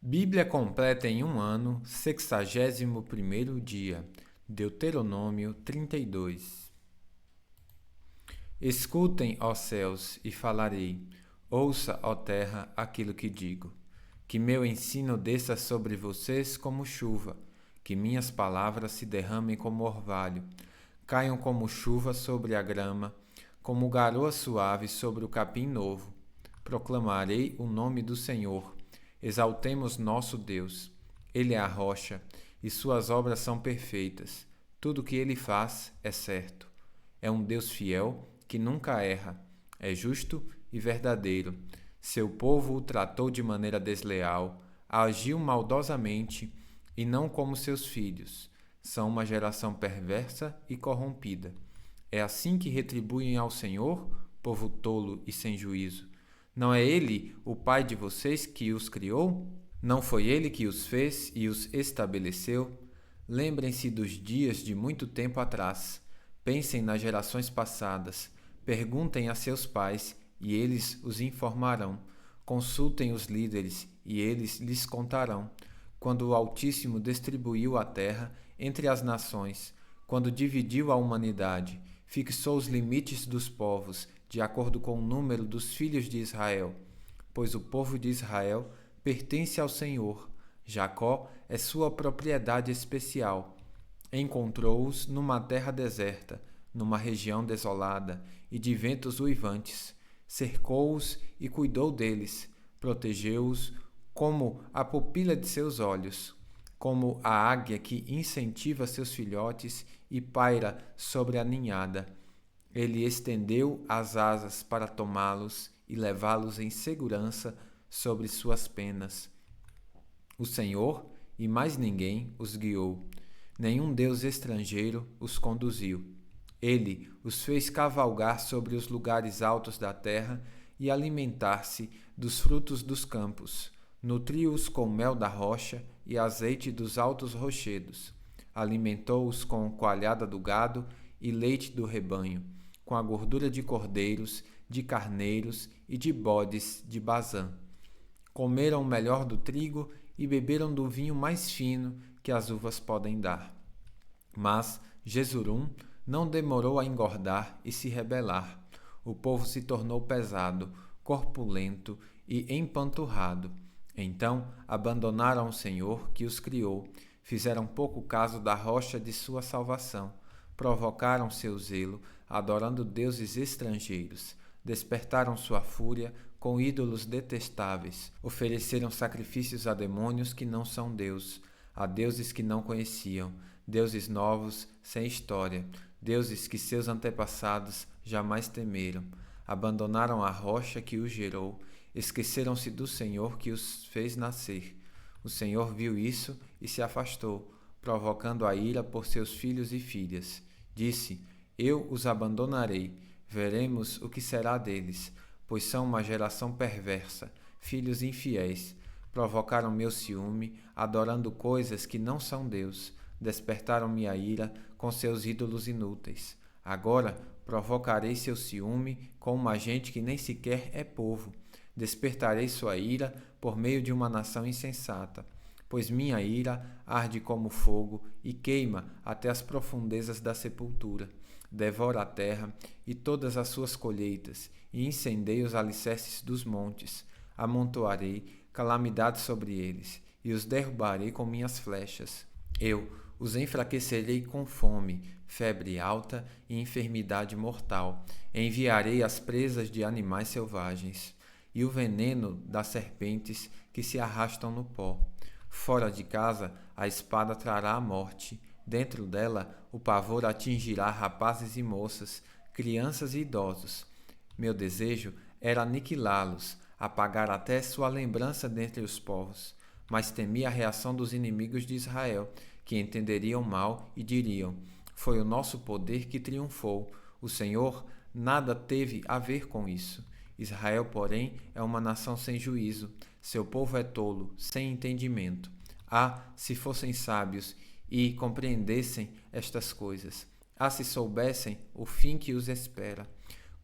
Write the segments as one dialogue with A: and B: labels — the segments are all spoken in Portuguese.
A: Bíblia completa em um ano, 61º dia. Deuteronômio 32. Escutem, ó céus, e falarei. Ouça, ó terra, aquilo que digo. Que meu ensino desça sobre vocês como chuva, que minhas palavras se derramem como orvalho, caiam como chuva sobre a grama, como garoa suave sobre o capim novo. Proclamarei o nome do Senhor. Exaltemos nosso Deus. Ele é a rocha, e suas obras são perfeitas. Tudo o que ele faz é certo. É um Deus fiel que nunca erra. É justo e verdadeiro. Seu povo o tratou de maneira desleal, agiu maldosamente e não como seus filhos. São uma geração perversa e corrompida. É assim que retribuem ao Senhor, povo tolo e sem juízo. Não é ele o pai de vocês que os criou? Não foi ele que os fez e os estabeleceu? Lembrem-se dos dias de muito tempo atrás. Pensem nas gerações passadas. Perguntem a seus pais e eles os informarão. Consultem os líderes e eles lhes contarão. Quando o Altíssimo distribuiu a terra entre as nações, quando dividiu a humanidade, fixou os limites dos povos de acordo com o número dos filhos de Israel, pois o povo de Israel pertence ao Senhor. Jacó é sua propriedade especial. Encontrou-os numa terra deserta, numa região desolada e de ventos uivantes. Cercou-os e cuidou deles, protegeu-os como a pupila de seus olhos, como a águia que incentiva seus filhotes e paira sobre a ninhada. Ele estendeu as asas para tomá-los e levá-los em segurança sobre suas penas. O Senhor, e mais ninguém, os guiou. Nenhum deus estrangeiro os conduziu. Ele os fez cavalgar sobre os lugares altos da terra e alimentar-se dos frutos dos campos. Nutriu-os com mel da rocha e azeite dos altos rochedos. Alimentou-os com coalhada do gado e leite do rebanho, com a gordura de cordeiros, de carneiros e de bodes de Bazã. Comeram o melhor do trigo e beberam do vinho mais fino que as uvas podem dar. Mas Jesurum não demorou a engordar e se rebelar. O povo se tornou pesado, corpulento e empanturrado. Então abandonaram o Senhor que os criou, fizeram pouco caso da rocha de sua salvação, provocaram seu zelo, adorando deuses estrangeiros, despertaram sua fúria com ídolos detestáveis, ofereceram sacrifícios a demônios que não são Deus, a deuses que não conheciam, deuses novos, sem história, deuses que seus antepassados jamais temeram. Abandonaram a rocha que os gerou, esqueceram-se do Senhor que os fez nascer. O Senhor viu isso e se afastou, provocando a ira por seus filhos e filhas. Disse: Eu os abandonarei, veremos o que será deles, pois são uma geração perversa, filhos infiéis. Provocaram meu ciúme, adorando coisas que não são Deus. Despertaram minha ira com seus ídolos inúteis. Agora provocarei seu ciúme com uma gente que nem sequer é povo. Despertarei sua ira por meio de uma nação insensata, pois minha ira arde como fogo e queima até as profundezas da sepultura. Devora a terra e todas as suas colheitas, e incendei os alicerces dos montes. Amontoarei calamidade sobre eles, e os derrubarei com minhas flechas. Eu os enfraquecerei com fome, febre alta e enfermidade mortal. Enviarei as presas de animais selvagens e o veneno das serpentes que se arrastam no pó. Fora de casa, a espada trará a morte. Dentro dela, o pavor atingirá rapazes e moças, crianças e idosos. Meu desejo era aniquilá-los, apagar até sua lembrança dentre os povos. Mas temi a reação dos inimigos de Israel, que entenderiam mal e diriam: Foi o nosso poder que triunfou. O Senhor nada teve a ver com isso. Israel, porém, é uma nação sem juízo. Seu povo é tolo, sem entendimento. Ah, se fossem sábios e compreendessem estas coisas. Ah, se soubessem o fim que os espera.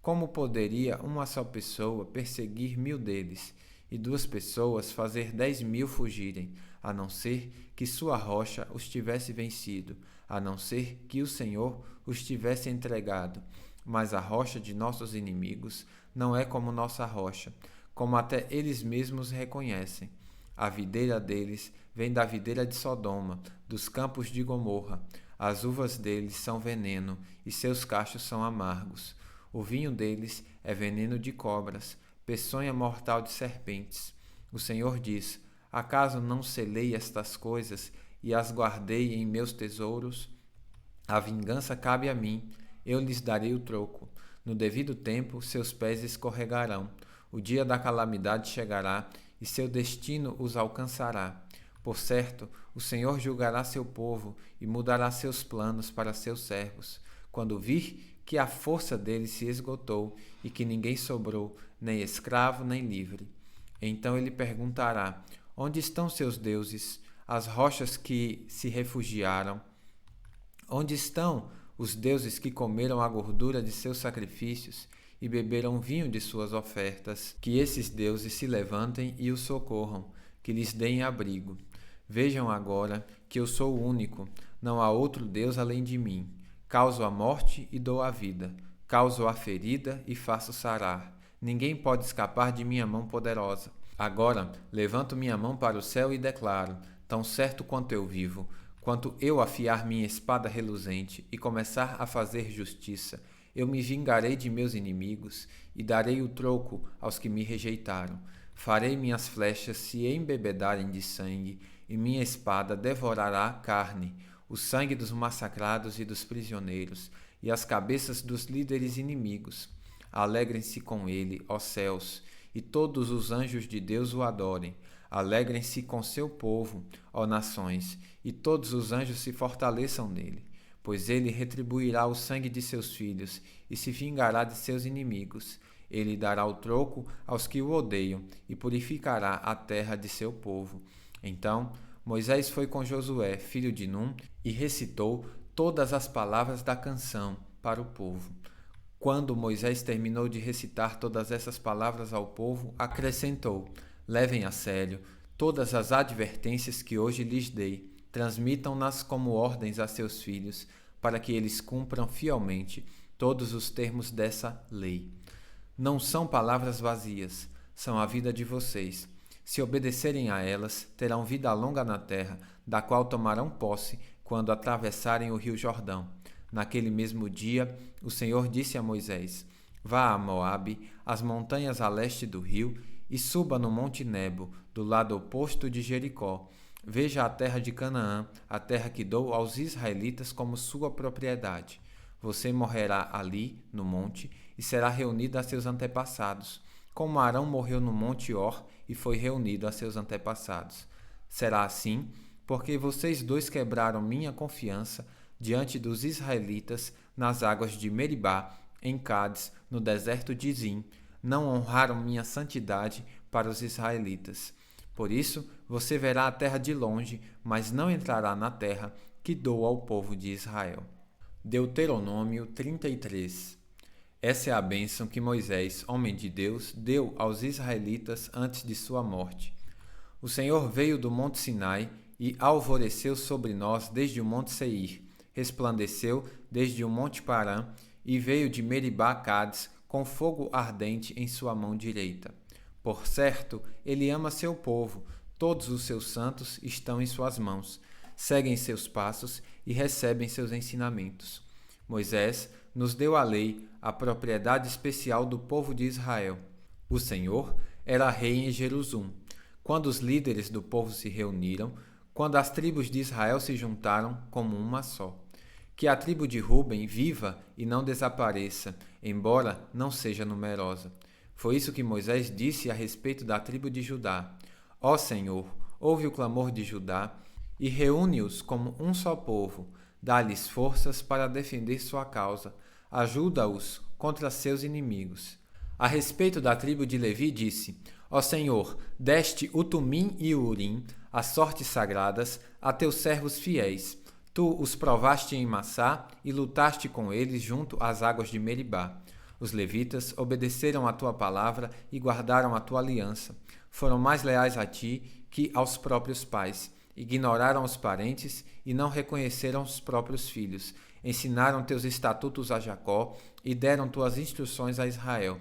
A: Como poderia uma só pessoa perseguir 1000 deles? e 2 pessoas fazer 10.000 fugirem, a não ser que sua rocha os tivesse vencido, a não ser que o Senhor os tivesse entregado. Mas a rocha de nossos inimigos não é como nossa rocha, como até eles mesmos reconhecem. A videira deles vem da videira de Sodoma, dos campos de Gomorra. As uvas deles são veneno, e seus cachos são amargos. O vinho deles é veneno de cobras, peçonha mortal de serpentes. O Senhor diz: acaso não selei estas coisas e as guardei em meus tesouros? A vingança cabe a mim, eu lhes darei o troco. No devido tempo, seus pés escorregarão. O dia da calamidade chegará, e seu destino os alcançará. Por certo, o Senhor julgará seu povo e mudará seus planos para seus servos, quando vir que a força deles se esgotou e que ninguém sobrou, nem escravo nem livre. Então ele perguntará: onde estão seus deuses, as rochas que se refugiaram? Onde estão os deuses que comeram a gordura de seus sacrifícios e beberam vinho de suas ofertas? Que esses deuses se levantem e os socorram, que lhes deem abrigo. Vejam agora que eu sou o único, não há outro Deus além de mim. Causo a morte e dou a vida, causo a ferida e faço sarar. Ninguém pode escapar de minha mão poderosa. Agora levanto minha mão para o céu e declaro, tão certo quanto eu vivo, quanto eu afiar minha espada reluzente e começar a fazer justiça, eu me vingarei de meus inimigos e darei o troco aos que me rejeitaram. Farei minhas flechas se embebedarem de sangue, e minha espada devorará a carne, o sangue dos massacrados e dos prisioneiros, e as cabeças dos líderes inimigos. Alegrem-se com ele, ó céus, e todos os anjos de Deus o adorem. Alegrem-se com seu povo, ó nações, e todos os anjos se fortaleçam nele. Pois ele retribuirá o sangue de seus filhos, e se vingará de seus inimigos. Ele dará o troco aos que o odeiam, e purificará a terra de seu povo. Então Moisés foi com Josué, filho de Num, e recitou todas as palavras da canção para o povo. Quando Moisés terminou de recitar todas essas palavras ao povo, acrescentou: levem a sério todas as advertências que hoje lhes dei, transmitam-nas como ordens a seus filhos, para que eles cumpram fielmente todos os termos dessa lei. Não são palavras vazias, são a vida de vocês. Se obedecerem a elas, terão vida longa na terra, da qual tomarão posse quando atravessarem o rio Jordão. Naquele mesmo dia, o Senhor disse a Moisés: vá a Moabe, às montanhas a leste do rio, e suba no monte Nebo, do lado oposto de Jericó. Veja a terra de Canaã, a terra que dou aos israelitas como sua propriedade. Você morrerá ali, no monte, e será reunido a seus antepassados, como Arão morreu no monte Hor e foi reunido a seus antepassados. Será assim, porque vocês dois quebraram minha confiança diante dos israelitas nas águas de Meribá, em Cádiz, no deserto de Zim. Não honraram minha santidade para os israelitas. Por isso, você verá a terra de longe, mas não entrará na terra que dou ao povo de Israel. Deuteronômio 33. Essa é a bênção que Moisés, homem de Deus, deu aos israelitas antes de sua morte. O Senhor veio do monte Sinai e alvoreceu sobre nós desde o monte Seir, resplandeceu desde o monte Parã e veio de Meribá a Cádiz com fogo ardente em sua mão direita. Por certo, ele ama seu povo, todos os seus santos estão em suas mãos, seguem seus passos e recebem seus ensinamentos. Moisés nos deu a lei, a propriedade especial do povo de Israel. O Senhor era rei em Jerusalém. Quando os líderes do povo se reuniram, quando as tribos de Israel se juntaram como uma só. Que a tribo de Ruben viva e não desapareça, embora não seja numerosa. Foi isso que Moisés disse a respeito da tribo de Judá. Ó Senhor, ouve o clamor de Judá e reúne-os como um só povo. Dá-lhes forças para defender sua causa. Ajuda-os contra seus inimigos. A respeito da tribo de Levi disse: Ó Senhor, deste o Tumim e o Urim, as sortes sagradas, a teus servos fiéis. Tu os provaste em Massá e lutaste com eles junto às águas de Meribá. Os levitas obedeceram à tua palavra e guardaram a tua aliança. Foram mais leais a ti que aos próprios pais. Ignoraram os parentes e não reconheceram os próprios filhos. Ensinaram teus estatutos a Jacó e deram tuas instruções a Israel.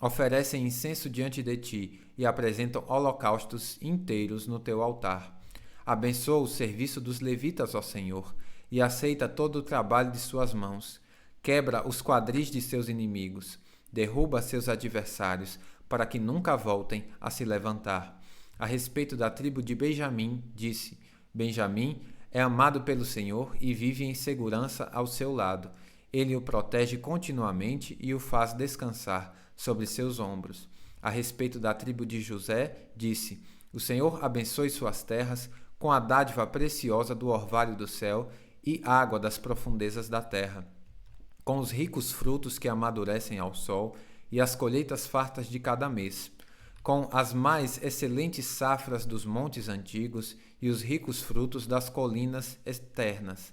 A: Oferecem incenso diante de ti e apresentam holocaustos inteiros no teu altar. Abençoa o serviço dos levitas, ó Senhor, e aceita todo o trabalho de suas mãos. Quebra os quadris de seus inimigos, derruba seus adversários, para que nunca voltem a se levantar. A respeito da tribo de Benjamim, disse: Benjamim é amado pelo Senhor e vive em segurança ao seu lado. Ele o protege continuamente e o faz descansar sobre seus ombros. A respeito da tribo de José, disse: O Senhor abençoe suas terras com a dádiva preciosa do orvalho do céu e água das profundezas da terra, com os ricos frutos que amadurecem ao sol e as colheitas fartas de cada mês, com as mais excelentes safras dos montes antigos e os ricos frutos das colinas eternas,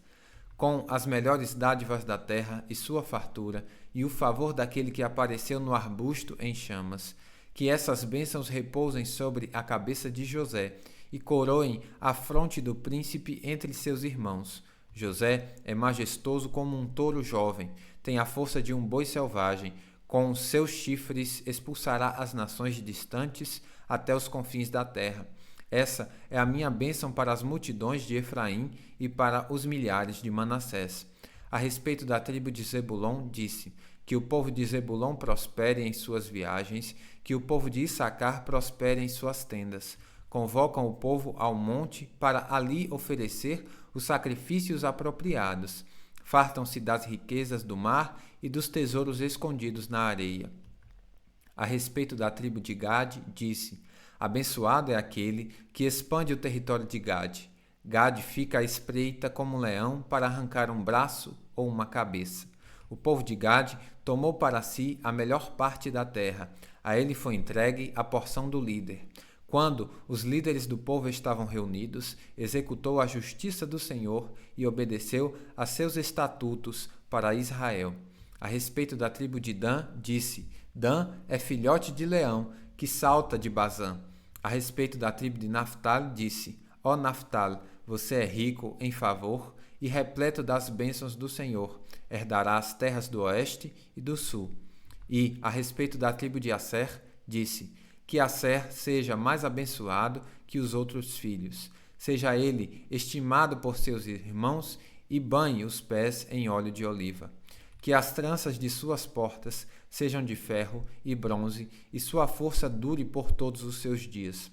A: com as melhores dádivas da terra e sua fartura, e o favor daquele que apareceu no arbusto em chamas. Que essas bênçãos repousem sobre a cabeça de José e coroem a fronte do príncipe entre seus irmãos. José é majestoso como um touro jovem, tem a força de um boi selvagem. Com seus chifres expulsará as nações distantes até os confins da terra. Essa é a minha bênção para as multidões de Efraim e para os milhares de Manassés. A respeito da tribo de Zebulon, disse: Que o povo de Zebulon prospere em suas viagens, que o povo de Issacar prospere em suas tendas. Convocam o povo ao monte para ali oferecer os sacrifícios apropriados. Fartam-se das riquezas do mar e dos tesouros escondidos na areia. A respeito da tribo de Gade, disse: Abençoado é aquele que expande o território de Gade. Gade fica à espreita como um leão para arrancar um braço ou uma cabeça. O povo de Gade tomou para si a melhor parte da terra. A ele foi entregue a porção do líder. Quando os líderes do povo estavam reunidos, executou a justiça do Senhor e obedeceu a seus estatutos para Israel. A respeito da tribo de Dan, disse: Dan é filhote de leão que salta de Bazã. A respeito da tribo de Naftali, disse: Ó Naftali, você é rico em favor e repleto das bênçãos do Senhor. Herdará as terras do oeste e do sul. E, a respeito da tribo de Asser, disse: Que Asser seja mais abençoado que os outros filhos. Seja ele estimado por seus irmãos e banhe os pés em óleo de oliva. Que as tranças de suas portas sejam de ferro e bronze, e sua força dure por todos os seus dias.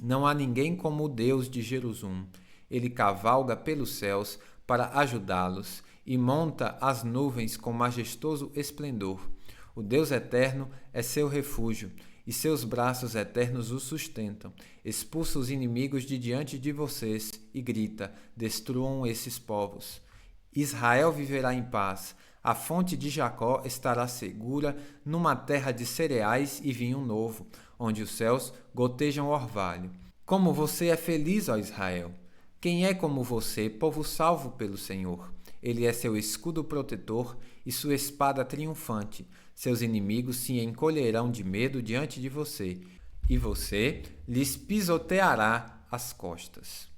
A: Não há ninguém como o Deus de Jerusalém. Ele cavalga pelos céus para ajudá-los e monta as nuvens com majestoso esplendor. O Deus eterno é seu refúgio, e seus braços eternos o sustentam. Expulsa os inimigos de diante de vocês e grita: destruam esses povos. Israel viverá em paz. A fonte de Jacó estará segura numa terra de cereais e vinho novo, onde os céus gotejam orvalho. Como você é feliz, ó Israel! Quem é como você, povo salvo pelo Senhor? Ele é seu escudo protetor e sua espada triunfante. Seus inimigos se encolherão de medo diante de você, e você lhes pisoteará as costas.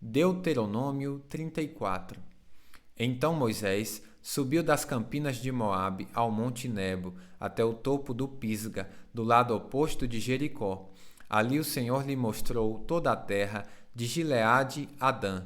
A: Deuteronômio 34. Então Moisés subiu das campinas de Moabe ao monte Nebo, até o topo do Pisga, do lado oposto de Jericó. Ali o Senhor lhe mostrou toda a terra de Gileade a Dan,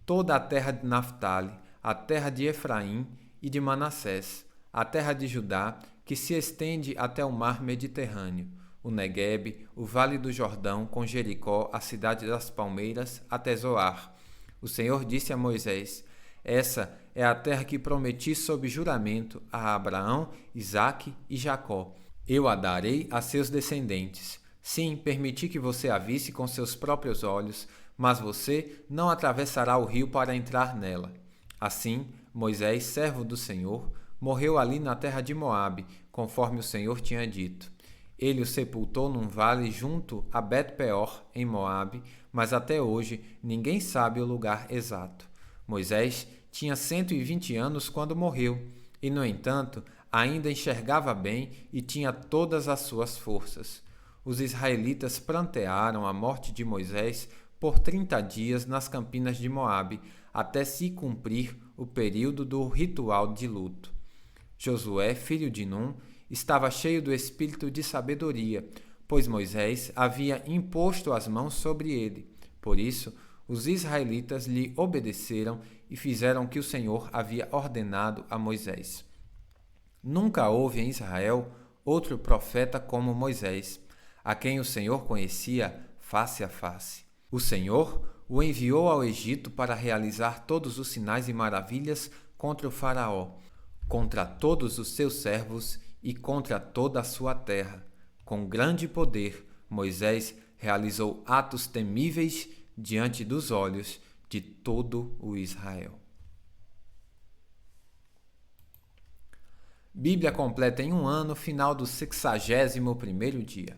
A: toda a terra de Naftali, a terra de Efraim e de Manassés, a terra de Judá, que se estende até o mar Mediterrâneo, o Neguebe, o vale do Jordão, com Jericó, a cidade das palmeiras, até Zoar. O Senhor disse a Moisés: Essa é a terra que prometi sob juramento a Abraão, Isaque e Jacó. Eu a darei a seus descendentes. Sim, permiti que você a visse com seus próprios olhos, mas você não atravessará o rio para entrar nela. Assim, Moisés, servo do Senhor, morreu ali na terra de Moabe, conforme o Senhor tinha dito. Ele o sepultou num vale junto a Bet-peor, em Moabe, mas até hoje ninguém sabe o lugar exato. Moisés tinha 120 anos quando morreu, e, no entanto, ainda enxergava bem e tinha todas as suas forças. Os israelitas prantearam a morte de Moisés por 30 dias nas campinas de Moabe, até se cumprir o período do ritual de luto. Josué, filho de Num, estava cheio do espírito de sabedoria, pois Moisés havia imposto as mãos sobre ele. Por isso, os israelitas lhe obedeceram e fizeram o que o Senhor havia ordenado a Moisés. Nunca houve em Israel outro profeta como Moisés, a quem o Senhor conhecia face a face. O Senhor o enviou ao Egito para realizar todos os sinais e maravilhas contra o Faraó, contra todos os seus servos e contra toda a sua terra. Com grande poder, Moisés realizou atos temíveis diante dos olhos de todo o Israel. Bíblia completa em um ano, final do 61º dia.